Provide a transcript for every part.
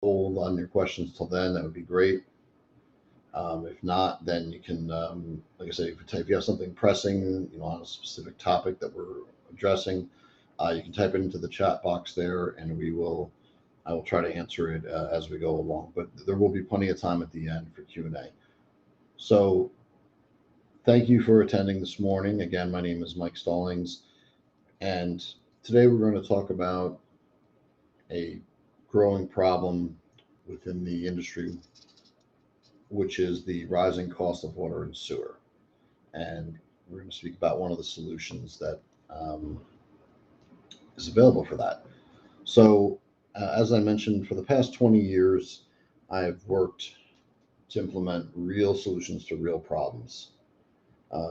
hold on your questions till then, that would be great. If not, then you can, like I said, if you have something pressing, on a specific topic that we're addressing, you can type it into the chat box there, and I will try to answer it as we go along. But there will be plenty of time at the end for Q&A. So thank you for attending this morning. Again, my name is Mike Stallings, and today we're going to talk about a growing problem within the industry, which is the rising cost of water and sewer. And we're going to speak about one of the solutions that is available for that. So, as I mentioned, for the past 20 years, I've worked to implement real solutions to real problems,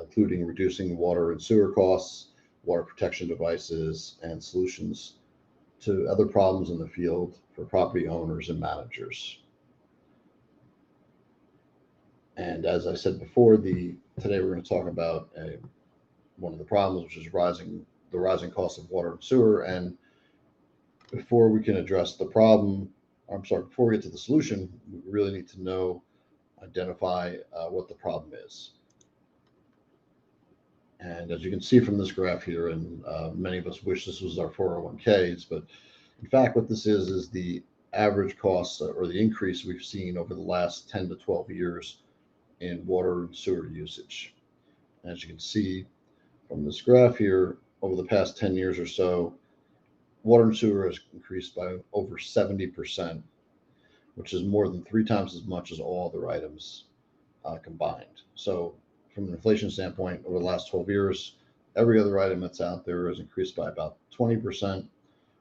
including reducing water and sewer costs, water protection devices, and solutions to other problems in the field for property owners and managers. And as I said before, today we're going to talk about one of the problems, which is the rising cost of water and sewer. And before we can address the problem, before we get to the solution, we really need to identify what the problem is. And as you can see from this graph here, and many of us wish this was our 401ks, but in fact, what this is the average cost or the increase we've seen over the last 10 to 12 years in water and sewer usage. And as you can see from this graph here, over the past 10 years or so, water and sewer has increased by over 70%, which is more than 3 times as much as all other items combined. So from an inflation standpoint, over the last 12 years, every other item that's out there has increased by about 20%,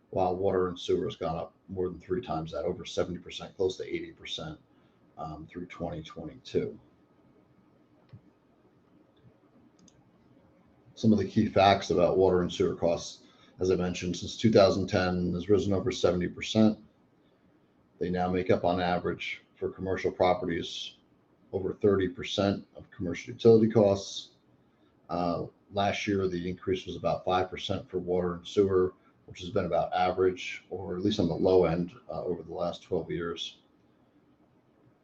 while water and sewer has gone up more than 3 times that, over 70%, close to 80% through 2022. Some of the key facts about water and sewer costs, as I mentioned, since 2010 has risen over 70%. They now make up on average for commercial properties over 30% of commercial utility costs. Last year, the increase was about 5% for water and sewer, which has been about average, or at least on the low end, over the last 12 years.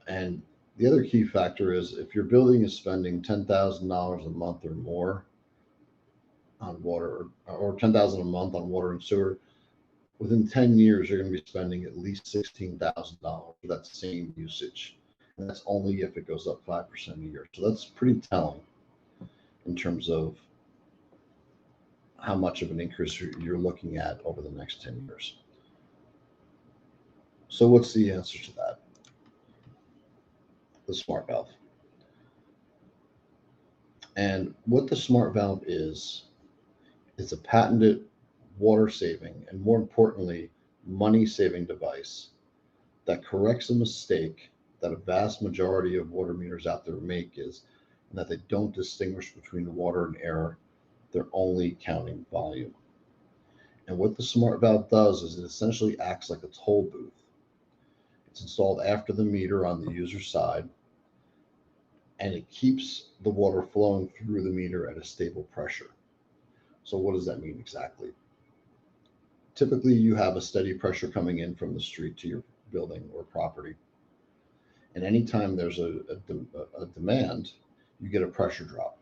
And the other key factor is if your building is spending $10,000 a month or more on water, or $10,000 a month on water and sewer, within 10 years, you're going to be spending at least $16,000 for that same usage. And that's only if it goes up 5% a year. So that's pretty telling in terms of how much of an increase you're looking at over the next 10 years. So what's the answer to that? The smart valve. And what the smart valve is a patented water-saving and, more importantly, money-saving device that corrects a mistake that a vast majority of water meters out there make, is and that they don't distinguish between water and air. They're only counting volume. And what the smart valve does is it essentially acts like a toll booth. It's installed after the meter on the user side, and it keeps the water flowing through the meter at a stable pressure. So what does that mean exactly? Typically, you have a steady pressure coming in from the street to your building or property. And anytime there's a demand, you get a pressure drop.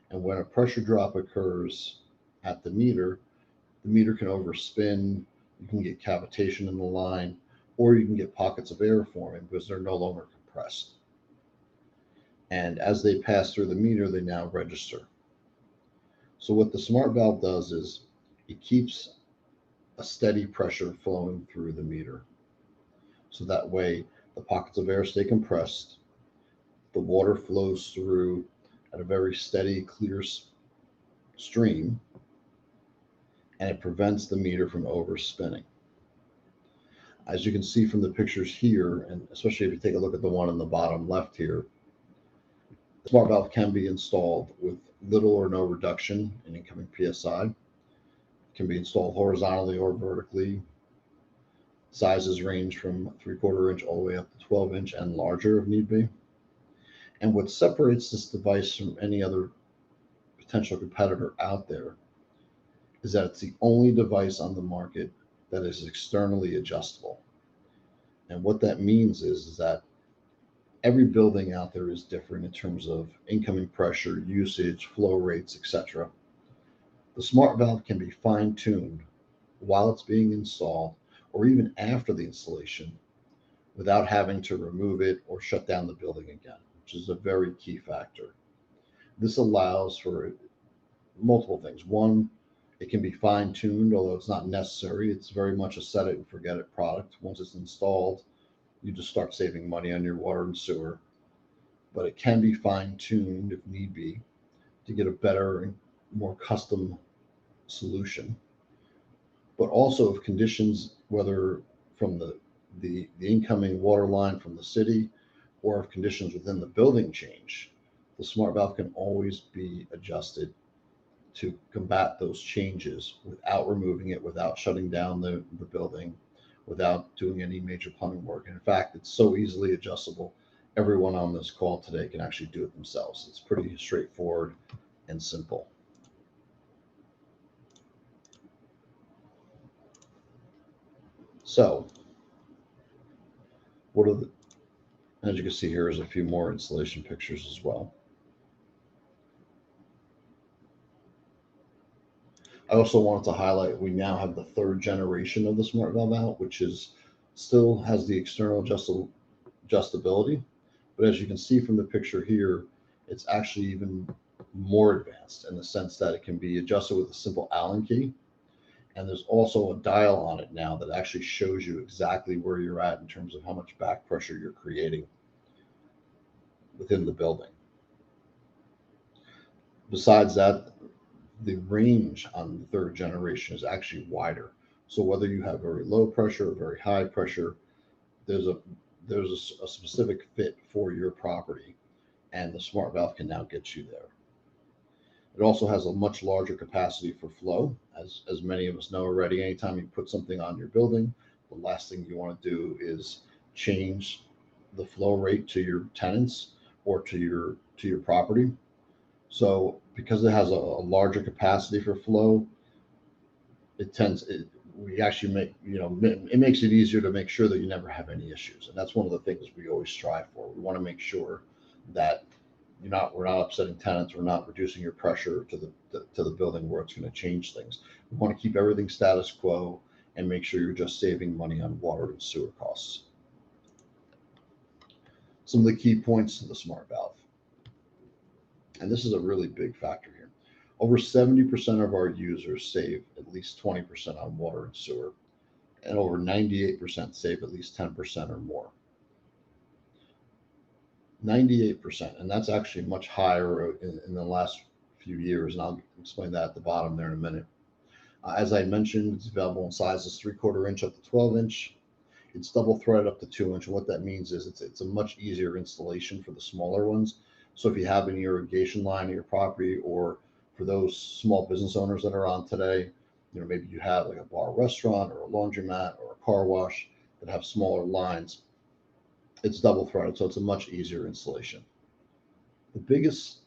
And when a pressure drop occurs at the meter can overspin, you can get cavitation in the line, or you can get pockets of air forming because they're no longer compressed. And as they pass through the meter, they now register. So what the smart valve does is it keeps a steady pressure flowing through the meter. So that way the pockets of air stay compressed, the water flows through at a very steady, clear stream, and it prevents the meter from overspinning. As you can see from the pictures here, and especially if you take a look at the one in the bottom left here, the smart valve can be installed with little or no reduction in incoming PSI. It can be installed horizontally or vertically. Sizes range from 3/4 inch all the way up to 12 inch and larger if need be. And what separates this device from any other potential competitor out there is that it's the only device on the market that is externally adjustable. And what that means is that every building out there is different in terms of incoming pressure, usage, flow rates, etc. The smart valve can be fine-tuned while it's being installed or even after the installation without having to remove it or shut down the building again, which is a very key factor. This allows for multiple things. One, it can be fine tuned, although it's not necessary. It's very much a set it and forget it product. Once it's installed, you just start saving money on your water and sewer. But it can be fine tuned if need be to get a better and more custom solution. But also, if conditions, whether from the incoming water line from the city or if conditions within the building change, the smart valve can always be adjusted to combat those changes without removing it, without shutting down the building, without doing any major plumbing work. And in fact, it's so easily adjustable. Everyone on this call today can actually do it themselves. It's pretty straightforward and simple. So, what are the, as you can see here, is a few more installation pictures as well. I also wanted to highlight we now have the third generation of the smart valve out, which is still has the external adjustability. But as you can see from the picture here, it's actually even more advanced in the sense that it can be adjusted with a simple Allen key. And there's also a dial on it now that actually shows you exactly where you're at in terms of how much back pressure you're creating within the building. Besides that, the range on the third generation is actually wider. So whether you have very low pressure or very high pressure, there's a there's a specific fit for your property, and the smart valve can now get you there. It also has a much larger capacity for flow, as many of us know already. Anytime you put something on your building, the last thing you want to do is change the flow rate to your tenants or to your property. So because it has a larger capacity for flow, it tends it, we actually make it makes it easier to make sure that you never have any issues, and that's one of the things we always strive for. We want to make sure that we're not upsetting tenants, we're not reducing your pressure to the building where it's going to change things. We want to keep everything status quo and make sure you're just saving money on water and sewer costs. Some of the key points to the smart valve, and this is a really big factor here. Over 70% of our users save at least 20% on water and sewer, and over 98% save at least 10% or more. 98%, and that's actually much higher in the last few years, and I'll explain that at the bottom there in a minute. As I mentioned, it's available in sizes 3/4 inch up to 12 inch. It's double threaded up to 2 inch, and what that means is it's a much easier installation for the smaller ones. So if you have an irrigation line in your property, or for those small business owners that are on today, maybe you have like a bar restaurant or a laundromat or a car wash that have smaller lines, it's double threaded, so it's a much easier installation. The biggest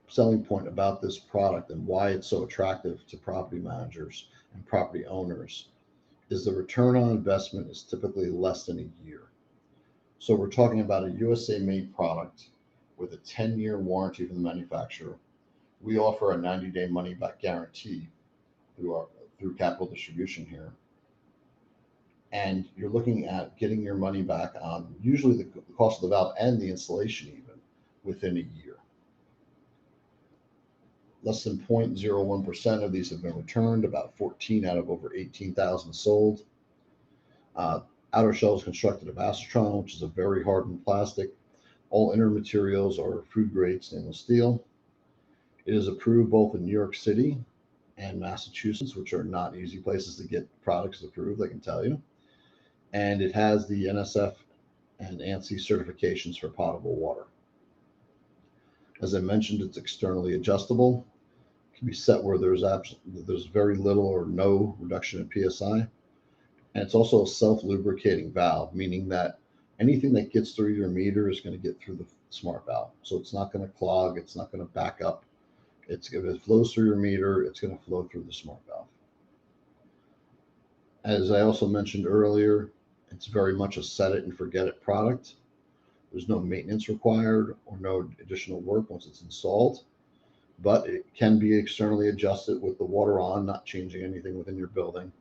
selling point about this product and why it's so attractive to property managers and property owners is the return on investment is typically less than a year. So we're talking about a USA made product with a 10-year warranty from the manufacturer. We offer a 90-day money back guarantee through Capital Distribution here. And you're looking at getting your money back on usually the cost of the valve and the installation even within a year. Less than 0.01% of these have been returned, about 14 out of over 18,000 sold. Outer shell is constructed of acetron, which is a very hardened plastic. All inner materials are food grade stainless steel. It is approved both in New York City and Massachusetts, which are not easy places to get products approved, I can tell you. And it has the NSF and ANSI certifications for potable water. As I mentioned, it's externally adjustable. It can be set where there's very little or no reduction in PSI. And it's also a self-lubricating valve, meaning that anything that gets through your meter is going to get through the smart valve. So it's not going to clog, it's not going to back up. If it flows through your meter, it's going to flow through the smart valve. As I also mentioned earlier, it's very much a set it and forget it product. There's no maintenance required or no additional work once it's installed, but it can be externally adjusted with the water on, not changing anything within your building.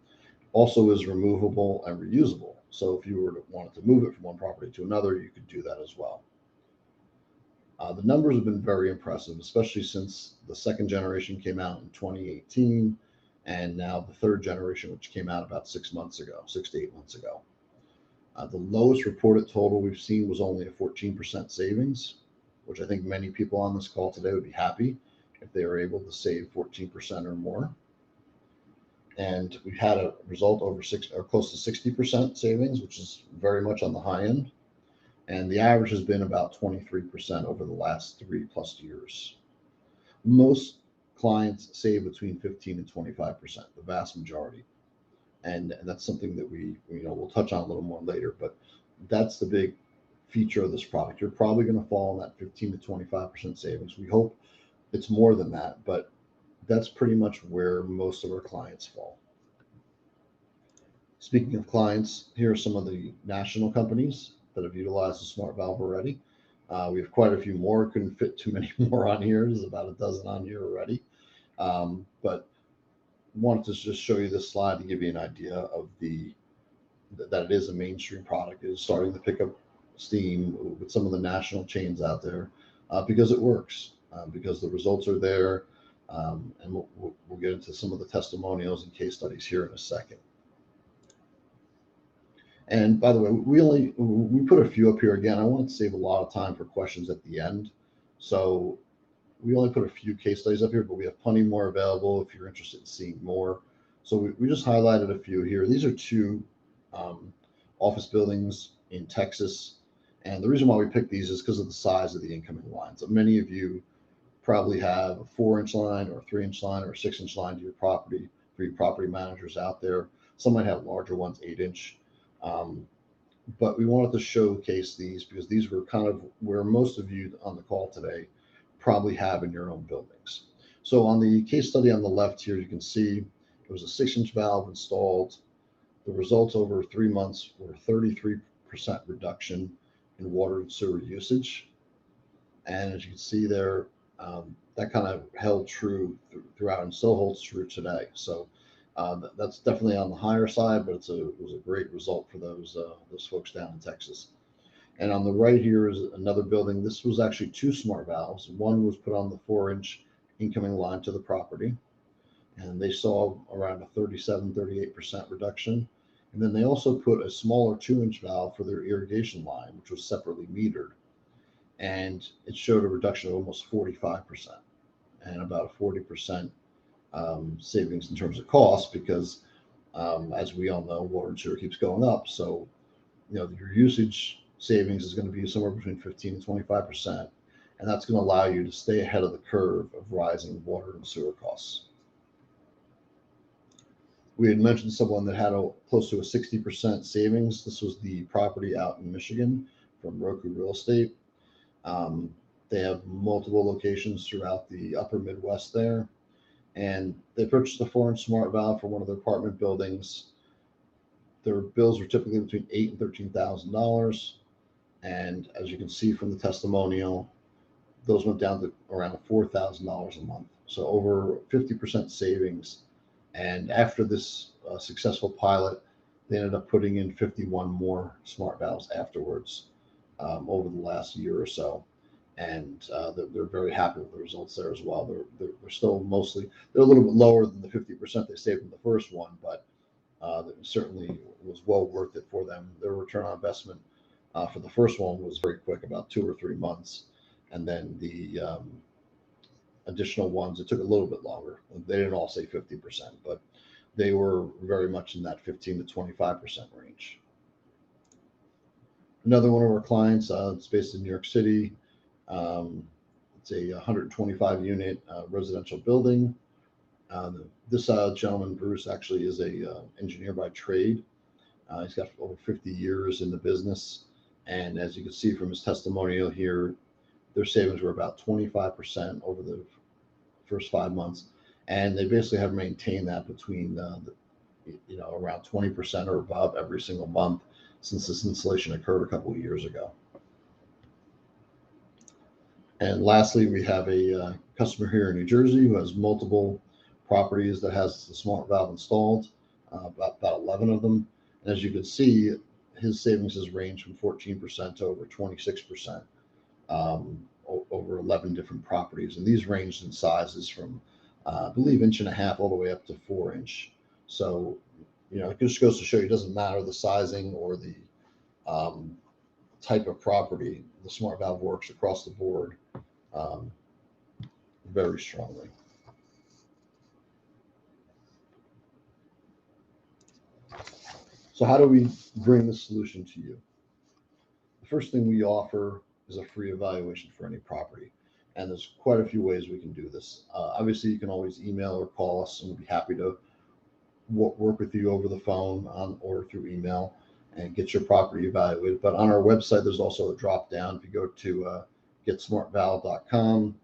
Also is removable and reusable. So if you were to wanted to move it from one property to another, you could do that as well. The numbers have been very impressive, especially since the second generation came out in 2018, and now the third generation, which came out about 6 months ago, 6 to 8 months ago. The lowest reported total we've seen was only a 14% savings, which I think many people on this call today would be happy if they were able to save 14% or more. And we've had a result over six or close to 60% savings, which is very much on the high end. And the average has been about 23% over the last 3+ years. Most clients save between 15 and 25%, the vast majority. And that's something that we'll touch on a little more later, but that's the big feature of this product. You're probably going to fall in that 15 to 25% savings. We hope it's more than that, but that's pretty much where most of our clients fall. Speaking of clients, here are some of the national companies that have utilized the smart valve already. We have quite a few more. Couldn't fit too many more on here. There's about a dozen on here already. But wanted to just show you this slide to give you an idea of that it is a mainstream product. It is starting to pick up steam with some of the national chains out there because it works, because the results are there. And we'll get into some of the testimonials and case studies here in a second. And by the way, we put a few up here again. I wanted to save a lot of time for questions at the end. So we only put a few case studies up here, but we have plenty more available if you're interested in seeing more. So we just highlighted a few here. These are two office buildings in Texas. And the reason why we picked these is because of the size of the incoming lines. So many of you probably have a 4-inch line or a 3-inch line or a 6-inch line to your property for your property managers out there. Some might have larger ones, 8-inch. But we wanted to showcase these because these were kind of where most of you on the call today probably have in your own buildings. So on the case study on the left here, you can see it was a 6-inch valve installed. The results over 3 months were 33% reduction in water and sewer usage. And as you can see there, that kind of held true throughout and still holds true today. So that's definitely on the higher side, but it was a great result for those folks down in Texas. And on the right here is another building. This was actually 2 smart valves. One was put on the 4-inch incoming line to the property, and they saw around a 37-38% reduction. And then they also put a smaller 2-inch valve for their irrigation line, which was separately metered. And it showed a reduction of almost 45% and about a 40% savings in terms of cost because, as we all know, water and sewer keeps going up. So, your usage savings is going to be somewhere between 15 and 25%, and that's going to allow you to stay ahead of the curve of rising water and sewer costs. We had mentioned someone that had close to a 60% savings. This was the property out in Michigan from Roku Real Estate. They have multiple locations throughout the upper Midwest there. And they purchased a 4-inch smart valve for one of their apartment buildings. Their bills were typically between $8,000 and $13,000. And as you can see from the testimonial, those went down to around $4,000 a month. So over 50% savings. And after this successful pilot, they ended up putting in 51 more smart valves afterwards over the last year or so. And they're very happy with the results there as well. They're still they're a little bit lower than the 50% they saved in the first one, but it certainly was well worth it for them. Their return on investment for the first one was very quick, about 2 or 3 months. And then the additional ones, it took a little bit longer. They didn't all say 50%, but they were very much in that 15 to 25% range. Another one of our clients, it's based in New York City. It's a 125 unit residential building. This gentleman, Bruce, actually is a engineer by trade. He's got over 50 years in the business. And as you can see from his testimonial here, their savings were about 25% over the first 5 months. And they basically have maintained that between around 20% or above every single month since this installation occurred a couple of years ago. And lastly, we have a customer here in New Jersey who has multiple properties that has the smart valve installed, about 11 of them. And as you can see, his savings has ranged from 14% to over 26%, over 11 different properties. And these ranged in sizes from, I believe, 1.5 inch all the way up to 4 inch. So, it just goes to show you, it doesn't matter the sizing or the type of property, the smart valve works across the board very strongly. So how do we bring the solution to you? The first thing we offer is a free evaluation for any property. And there's quite a few ways we can do this. Obviously, you can always email or call us, and we'll be happy to work with you over the phone or through email and get your property evaluated. But on our website, there's also a drop down. If you go to getsmartvalve.com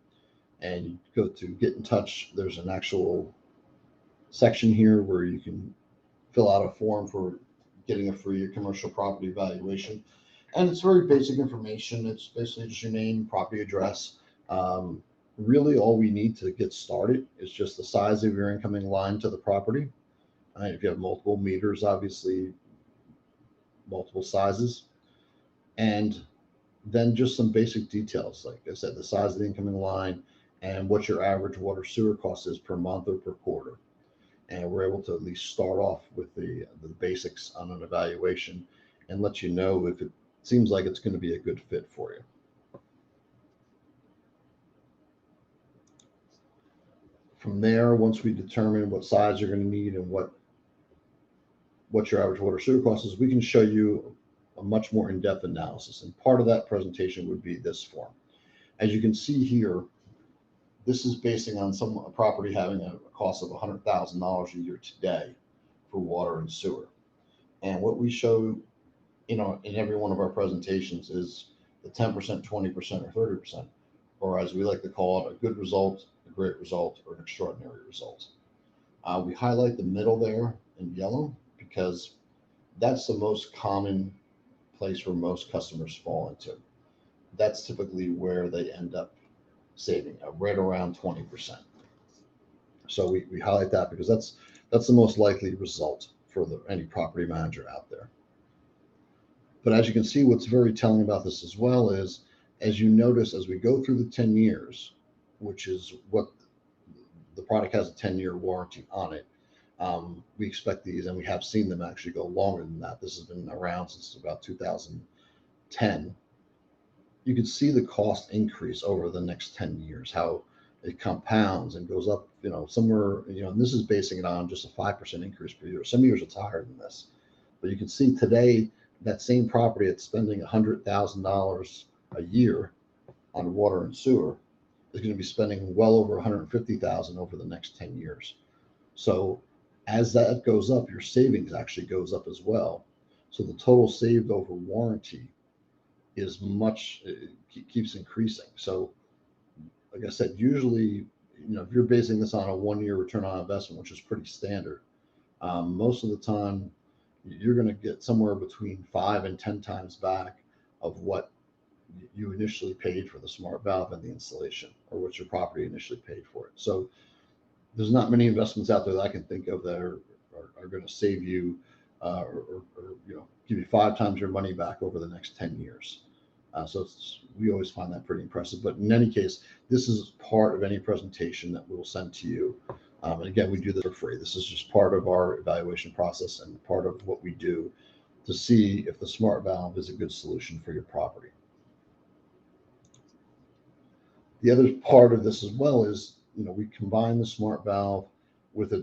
and you go to get in touch, there's an actual section here where you can fill out a form for getting a free commercial property evaluation. And it's very basic information. It's basically just your name, property address. Really, all we need to get started is just the size of your incoming line to the property. If you have multiple meters, obviously, multiple sizes. And then just some basic details, like I said, the size of the incoming line and what your average water sewer cost is per month or per quarter. And we're able to at least start off with the basics on an evaluation and let you know if it seems like it's going to be a good fit for you. From there, once we determine what size you're going to need and what your average water sewer cost is, we can show you a much more in-depth analysis. And part of that presentation would be this form. As you can see here, this is basing on a property having a cost of $100,000 a year today for water and sewer. And what we show, in every one of our presentations is the 10%, 20%, or 30%, or as we like to call it, a good result, a great result, or an extraordinary result. We highlight the middle there in yellow because that's the most common place where most customers fall into. That's typically where they end up saving, right around 20%. So we highlight that because that's the most likely result for any property manager out there. But as you can see, what's very telling about this as well is, as you notice, as we go through the 10 years, which is what the product has, a 10-year warranty on it. We expect these, and we have seen them actually go longer than that. This has been around since about 2010. You can see the cost increase over the next 10 years, how it compounds and goes up, somewhere, and this is basing it on just a 5% increase per year. Some years it's higher than this, but you can see today that same property that's spending $100,000 a year on water and sewer is going to be spending well over $150,000 over the next 10 years. So as that goes up, your savings actually goes up as well. So the total saved over warranty is keeps increasing. So like I said, usually, if you're basing this on a 1-year return on investment, which is pretty standard, most of the time you're going to get somewhere between 5 and 10 times back of what you initially paid for the smart valve and the installation, or what your property initially paid for it. So there's not many investments out there that I can think of that are going to save you or give you 5 times your money back over the next 10 years. So we always find that pretty impressive. But in any case, this is part of any presentation that we'll send to you. And again, we do this for free. This is just part of our evaluation process and part of what we do to see if the smart valve is a good solution for your property. The other part of this as well is, we combine the smart valve with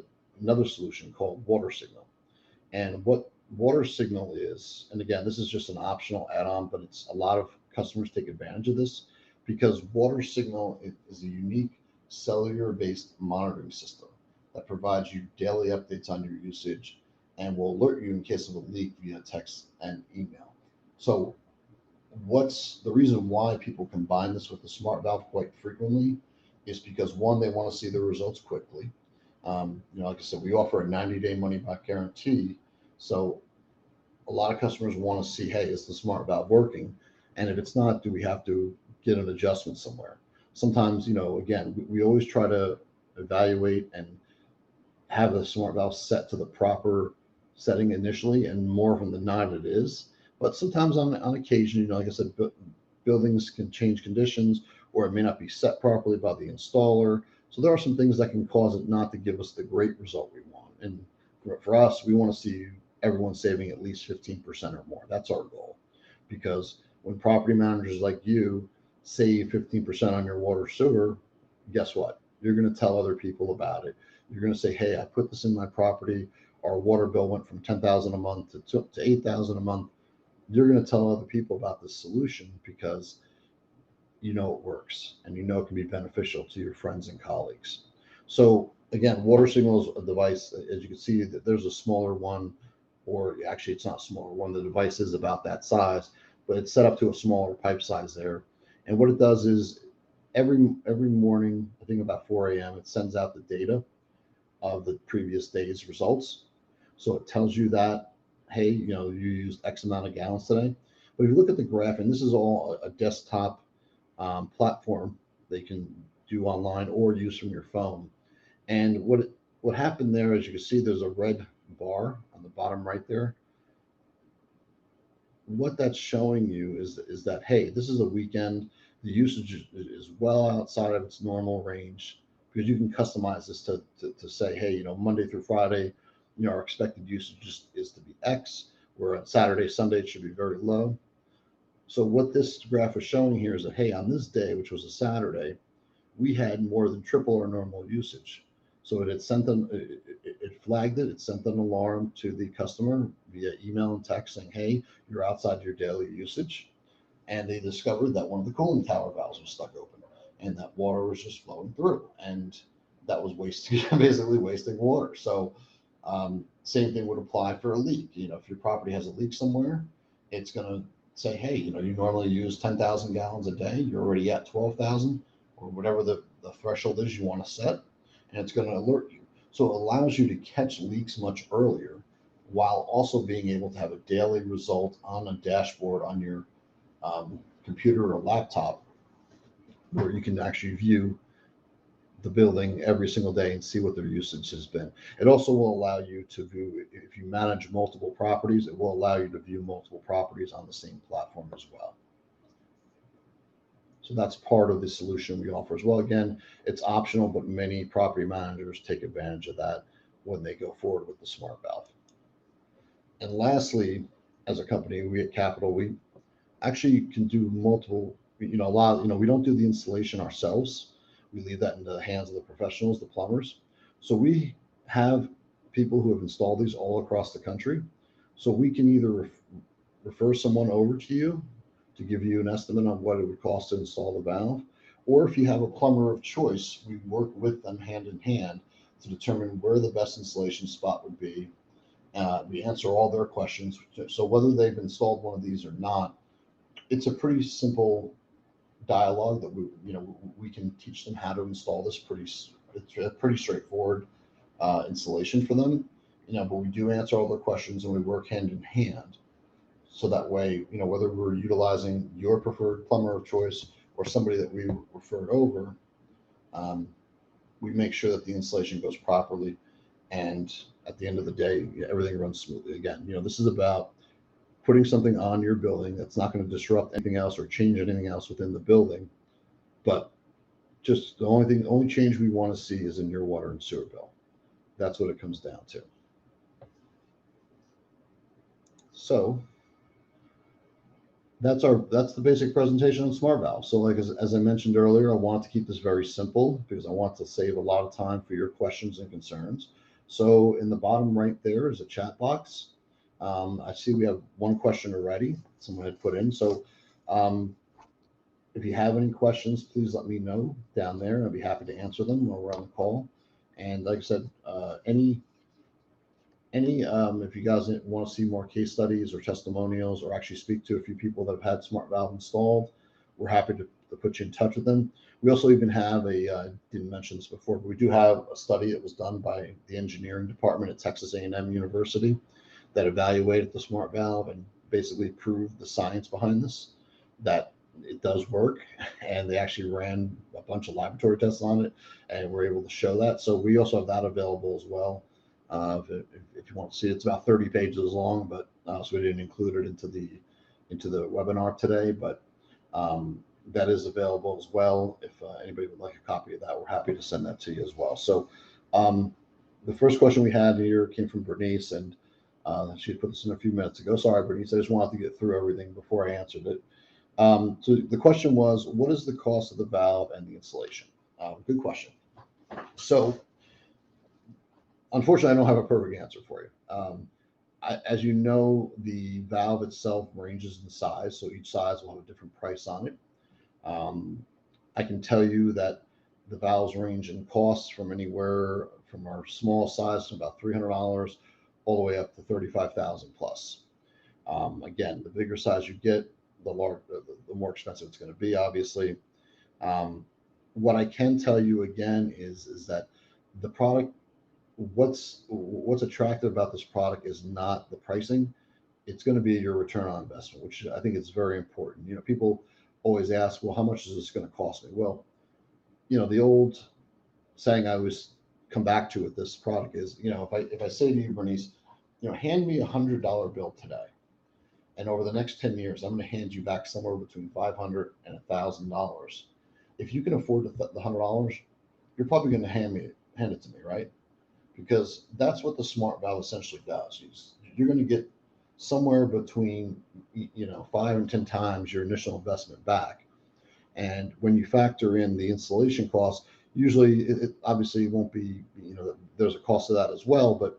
another solution called Water Signal. And what Water Signal is, and again, this is just an optional add-on, but a lot of customers take advantage of this because Water Signal is a unique cellular-based monitoring system that provides you daily updates on your usage and will alert you in case of a leak via text and email. So what's the reason why people combine this with the smart valve quite frequently is because, one, they want to see the results quickly. Like I said, we offer a 90-day money back guarantee. So a lot of customers want to see, hey, is the smart valve working? And if it's not, do we have to get an adjustment somewhere? Sometimes, again, we always try to evaluate and have the smart valve set to the proper setting initially, and more often than not, it is. But sometimes on occasion, like I said, buildings can change conditions, or it may not be set properly by the installer. So there are some things that can cause it not to give us the great result we want. And for us, we want to see everyone saving at least 15% or more. That's our goal. Because when property managers like you save 15% on your water sewer, guess what? You're going to tell other people about it. You're going to say, hey, I put this in my property. Our water bill went from 10,000 a month to 8,000 a month. You're going to tell other people about this solution because you know it works and you know it can be beneficial to your friends and colleagues. So again, water signal is a device, as you can see, that there's a smaller one, or actually it's not a smaller one. The device is about that size, but it's set up to a smaller pipe size there. And what it does is every morning, I think about 4 a.m., it sends out the data of the previous day's results. So it tells you that, hey, you used X amount of gallons today. But if you look at the graph, and this is all a desktop platform they can do online or use from your phone. And what happened there, as you can see, there's a red bar on the bottom right there. What that's showing you is that, hey, this is a weekend. The usage is well outside of its normal range, because you can customize this to say, hey, Monday through Friday, our expected usage is to be X, where on Saturday, Sunday, it should be very low. So what this graph is showing here is that, hey, on this day, which was a Saturday, we had more than triple our normal usage. So it had sent them, it flagged it, it sent an alarm to the customer via email and text saying, hey, you're outside your daily usage. And they discovered that one of the cooling tower valves was stuck open and that water was just flowing through. And that was wasting, basically wasting water. So same thing would apply for a leak. If your property has a leak somewhere, it's going to say, hey, you normally use 10,000 gallons a day. You're already at 12,000, or whatever the threshold is you want to set, and it's going to alert you. So it allows you to catch leaks much earlier, while also being able to have a daily result on a dashboard on your computer or laptop, where you can actually view the building every single day and see what their usage has been. It also will allow you to view, if you manage multiple properties, it will allow you to view multiple properties on the same platform as well. So that's part of the solution we offer as well. Again, it's optional, but many property managers take advantage of that when they go forward with the smart valve. And lastly, as a company, we at Capital, we actually can do multiple, a lot, we don't do the installation ourselves. We leave that in the hands of the professionals, the plumbers. So we have people who have installed these all across the country. So we can either refer someone over to you to give you an estimate on what it would cost to install the valve. Or if you have a plumber of choice, we work with them hand in hand to determine where the best installation spot would be. We answer all their questions. So whether they've installed one of these or not, it's a pretty simple dialogue that we can teach them how to install this. It's a pretty straightforward installation for them, but we do answer all their questions and we work hand in hand. So that way, whether we're utilizing your preferred plumber of choice or somebody that we referred over, we make sure that the installation goes properly. And at the end of the day, everything runs smoothly. Again, this is about putting something on your building that's not going to disrupt anything else or change anything else within the building. But just the only change we want to see is in your water and sewer bill. That's what it comes down to. So that's the basic presentation on smart valve. So like as I mentioned earlier, I want to keep this very simple because I want to save a lot of time for your questions and concerns. So in the bottom right there is a chat box. I see we have one question already someone had put in. So if you have any questions, please let me know down there. I'll be happy to answer them while we're on the call. And like I said, if you guys want to see more case studies or testimonials, or actually speak to a few people that have had smart valve installed, we're happy to put you in touch with them. We also even have didn't mention this before, but we do have a study that was done by the engineering department at Texas A&M University that evaluated the smart valve and basically proved the science behind this, that it does work. And they actually ran a bunch of laboratory tests on it and were able to show that. So we also have that available as well. If you want to see it, it's about 30 pages long, but so we didn't include it into the webinar today, but that is available as well. If anybody would like a copy of that, we're happy to send that to you as well. So the first question we had here came from Bernice, and she put this in a few minutes ago. Sorry, Bernice, I just wanted to get through everything before I answered it. So the question was, what is the cost of the valve and the installation? Good question. So unfortunately, I don't have a perfect answer for you. As you know, the valve itself ranges in size, so each size will have a different price on it. I can tell you that the valves range in costs from anywhere from our small size to about $300 all the way up to $35,000 plus. Again, the bigger size you get, the more expensive it's going to be, obviously. What I can tell you again is that the product, what's attractive about this product is not the pricing. It's going to be your return on investment, which I think is very important. People always ask, well, how much is this going to cost me? Well, the old saying I always come back to with this product is, if I say to you, Bernice, hand me $100 bill today, and over the next 10 years, I'm going to hand you back somewhere between $500 and $1,000. If you can afford the $100, you're probably going to hand it to me, right? Because that's what the smart valve essentially does. You're going to get somewhere between 5 and 10 times your initial investment back. And when you factor in the installation costs, usually it obviously won't be, there's a cost of that as well, but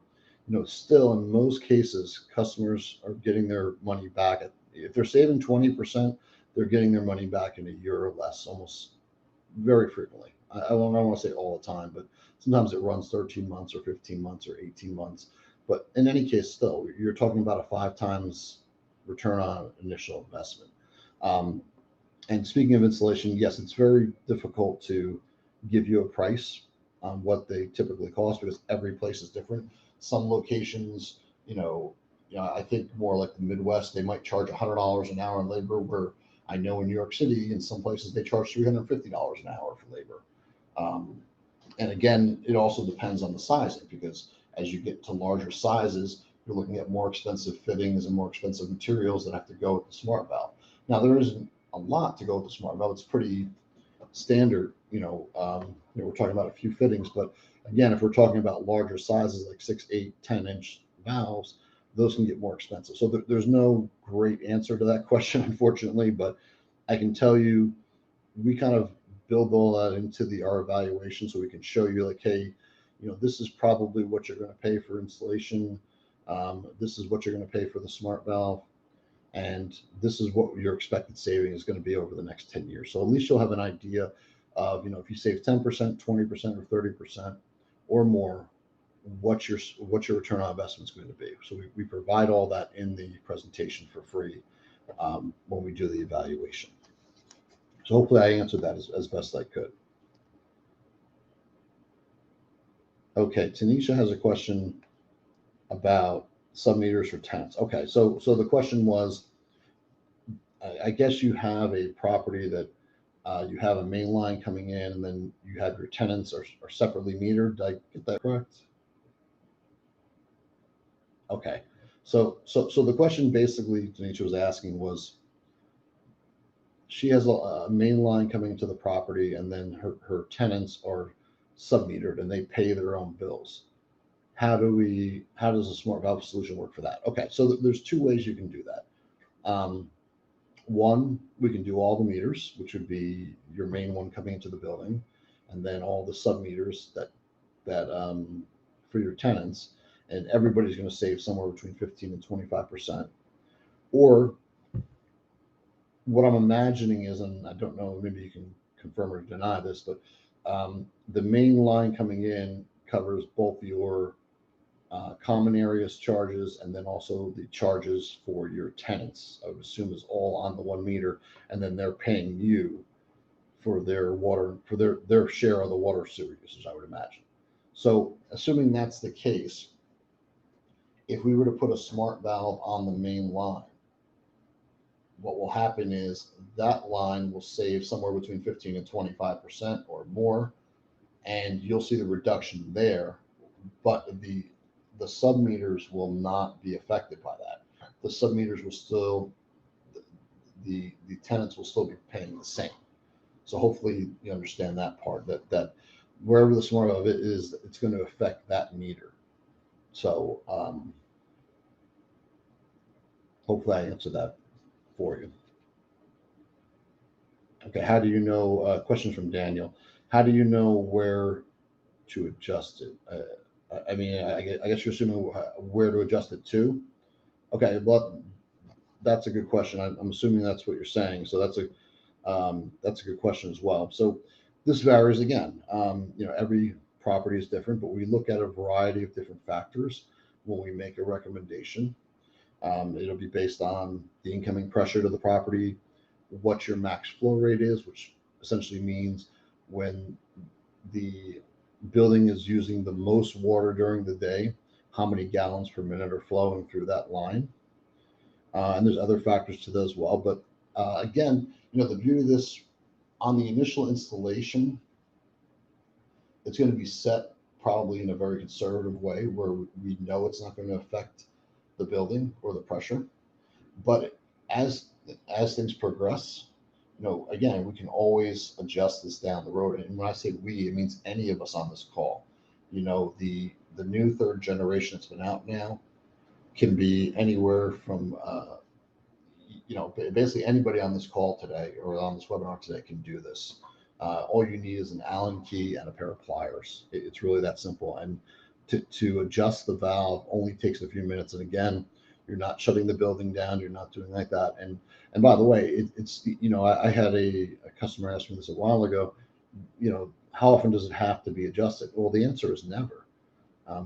still in most cases, customers are getting their money back. If they're saving 20%, they're getting their money back in a year or less, almost very frequently. I don't want to say all the time, but sometimes it runs 13 months or 15 months or 18 months. But in any case, still, you're talking about a 5 times return on initial investment. And speaking of installation, yes, it's very difficult to give you a price on what they typically cost because every place is different. Some locations, I think more like the Midwest, they might charge $100 an hour in labor, where I know in New York City, in some places, they charge $350 an hour for labor. And again, it also depends on the sizing, because as you get to larger sizes, you're looking at more expensive fittings and more expensive materials that have to go with the smart valve. Now, there isn't a lot to go with the smart valve. It's pretty standard. We're talking about a few fittings, but again, if we're talking about larger sizes like 6, 8, 10-inch valves, those can get more expensive. So there's no great answer to that question, unfortunately, but I can tell you we kind of build all that into our evaluation, so we can show you like, hey, this is probably what you're going to pay for installation. This is what you're going to pay for the smart valve. And this is what your expected saving is going to be over the next 10 years. So at least you'll have an idea of, if you save 10%, 20%, or 30% or more, what your return on investment is going to be. So we provide all that in the presentation for free when we do the evaluation. So hopefully I answered that as best I could. Okay, Tanisha has a question about submeters for tenants. Okay, so the question was, I guess you have a property that you have a main line coming in, and then you have your tenants are separately metered. Did I get that correct? Okay, so the question basically Tanisha was asking was, she has a main line coming into the property, and then her tenants are submetered and they pay their own bills. How does a smart valve solution work for that? Okay, so there's 2 ways you can do that. One, we can do all the meters, which would be your main one coming into the building, and then all the submeters that for your tenants, and everybody's going to save somewhere between 15 and 25%. Or what I'm imagining is, and I don't know, maybe you can confirm or deny this, but the main line coming in covers both your common areas charges, and then also the charges for your tenants, I would assume, is all on the 1 meter, and then they're paying you for their water, for their share of the water sewer usage, I would imagine. So assuming that's the case, if we were to put a smart valve on the main line, what will happen is that line will save somewhere between 15 and 25% or more, and you'll see the reduction there. But the submeters will not be affected by that. The submeters will still, the tenants will still be paying the same. So hopefully you understand that part, that wherever the smart valve is, it's going to affect that meter. So hopefully I answered that for you. Okay, how do you know, questions from Daniel, how do you know where to adjust it? I mean, I guess you're assuming where to adjust it to. Okay, well, that's a good question. I'm assuming that's what you're saying. So that's a good question as well. So this varies again. Every property is different, but we look at a variety of different factors when we make a recommendation. It'll be based on the incoming pressure to the property, what your max flow rate is, which essentially means when the building is using the most water during the day, how many gallons per minute are flowing through that line. And there's other factors to that as well. But again, the beauty of this, on the initial installation, it's going to be set probably in a very conservative way where we know it's not going to affect the building or the pressure. But as things progress, again, we can always adjust this down the road. And when I say we, it means any of us on this call. The new third generation that's been out now can be anywhere from basically anybody on this call today or on this webinar today can do this. All you need is an Allen key and a pair of pliers. It's really that simple. And to adjust the valve only takes a few minutes. And again, you're not shutting the building down. You're not doing like that. And by the way, I had a customer ask me this a while ago, how often does it have to be adjusted? Well, the answer is never.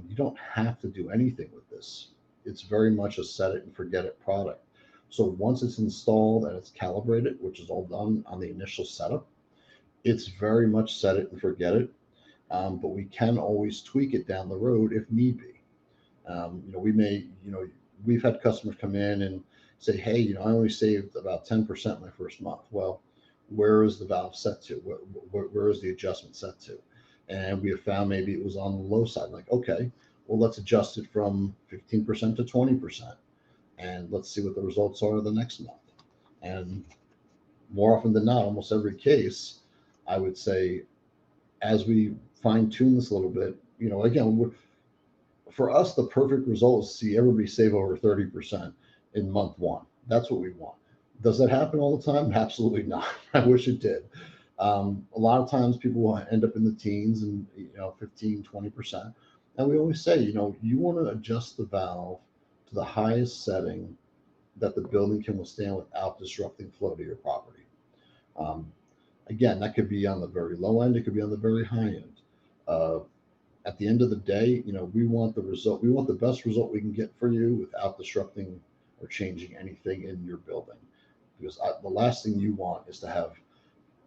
You don't have to do anything with this. It's very much a set it and forget it product. So once it's installed and it's calibrated, which is all done on the initial setup, it's very much set it and forget it. But we can always tweak it down the road if need be. We've had customers come in and say, hey, I only saved about 10% my first month. Well, where is the valve set to? Where is the adjustment set to? And we have found maybe it was on the low side. Like, okay, well, let's adjust it from 15% to 20%. And let's see what the results are the next month. And more often than not, almost every case, I would say, as we fine tune this a little bit, again, for us, the perfect result is to see everybody save over 30% in month one. That's what we want. Does that happen all the time? Absolutely not. I wish it did. A lot of times people will end up in the teens and 15, 20%. And we always say, you want to adjust the valve to the highest setting that the building can withstand without disrupting flow to your property. Again, that could be on the very low end. It could be on the very high end. At the end of the day, we want the result. We want the best result we can get for you without disrupting or changing anything in your building. Because the last thing you want is to have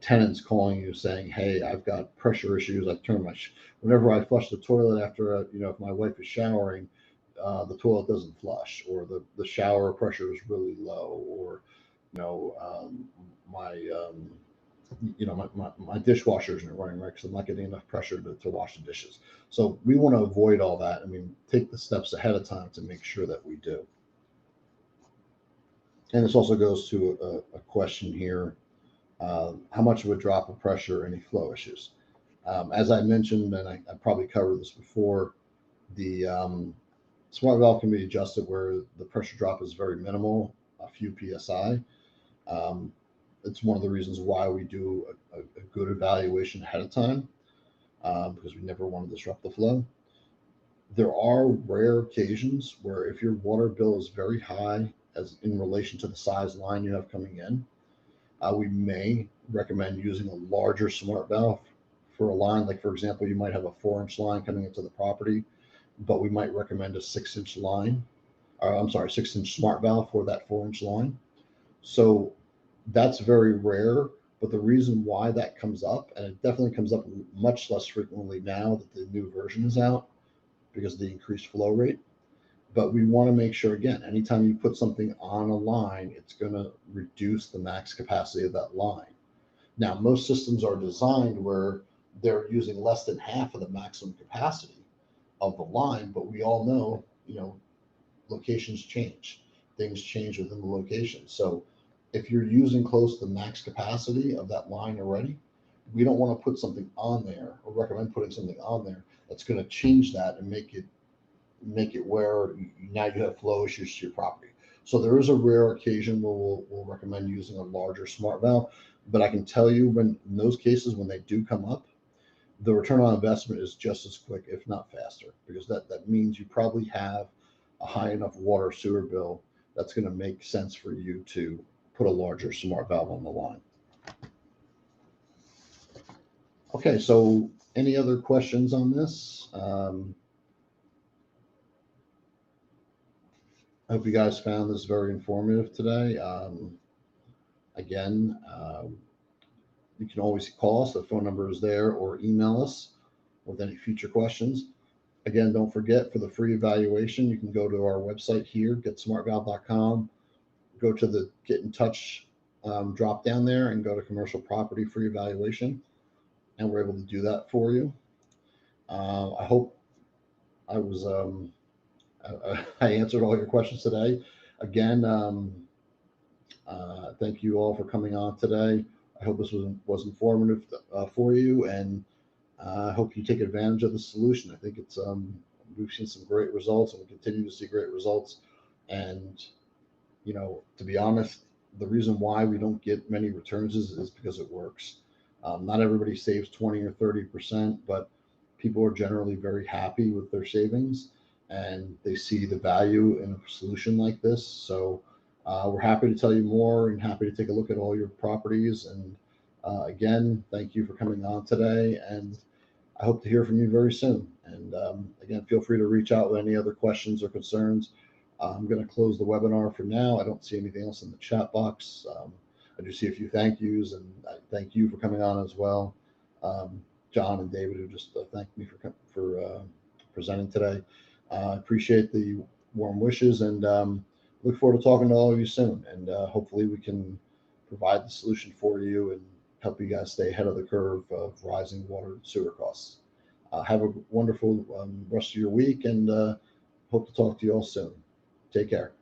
tenants calling you saying, hey, I've got pressure issues. Whenever I flush the toilet after, if my wife is showering, the toilet doesn't flush, or the shower pressure is really low, or, my dishwasher isn't running right because I'm not getting enough pressure to wash the dishes. So we want to avoid all that. Take the steps ahead of time to make sure that we do. And this also goes to a question here. How much of a drop of pressure, any flow issues? As I mentioned, and I probably covered this before, the smart valve can be adjusted where the pressure drop is very minimal, a few PSI. It's one of the reasons why we do a good evaluation ahead of time, because we never want to disrupt the flow. There are rare occasions where if your water bill is very high as in relation to the size line you have coming in, we may recommend using a larger smart valve for a line. Like, for example, you might have a 4-inch line coming into the property, but we might recommend a 6-inch line. 6-inch smart valve for that 4-inch line. So that's very rare, But the reason why that comes up, and it definitely comes up much less frequently now that the new version is out because of the increased flow rate. But we want to make sure, again, anytime you put something on a line, it's going to reduce the max capacity of that line. Now, most systems are designed where they're using less than half of the maximum capacity of the line, but we all know, locations change, things change within the location. So if you're using close to the max capacity of that line already, we don't want to put something on there or recommend putting something on there that's going to change that and make it where now you have flow issues to your property. So there is a rare occasion where we'll recommend using a larger smart valve, but I can tell you when in those cases when they do come up, the return on investment is just as quick, if not faster, because that means you probably have a high enough water sewer bill that's going to make sense for you to put a larger smart valve on the line. Okay, so any other questions on this? I hope you guys found this very informative today. Again, you can always call us. The phone number is there, or email us with any future questions. Again, don't forget, for the free evaluation, you can go to our website here, getsmartvalve.com, go to the Get in Touch drop down there and go to Commercial Property Free Evaluation, and we're able to do that for you. I hope I was I answered all your questions today. Again, thank you all for coming on today. I hope this was informative for you, and I hope you take advantage of the solution. I think it's we've seen some great results, and we continue to see great results. And to be honest, the reason why we don't get many returns is because it works. Not everybody saves 20 or 30%, but people are generally very happy with their savings, and they see the value in a solution like this. So we're happy to tell you more and happy to take a look at all your properties. And again, thank you for coming on today, and I hope to hear from you very soon. And again, feel free to reach out with any other questions or concerns. I'm going to close the webinar for now. I don't see anything else in the chat box. I do see a few thank yous, and I thank you for coming on as well. John and David, who just thanked me for presenting today. I appreciate the warm wishes, and look forward to talking to all of you soon. And hopefully we can provide the solution for you and help you guys stay ahead of the curve of rising water and sewer costs. Have a wonderful rest of your week, and hope to talk to you all soon. Take care.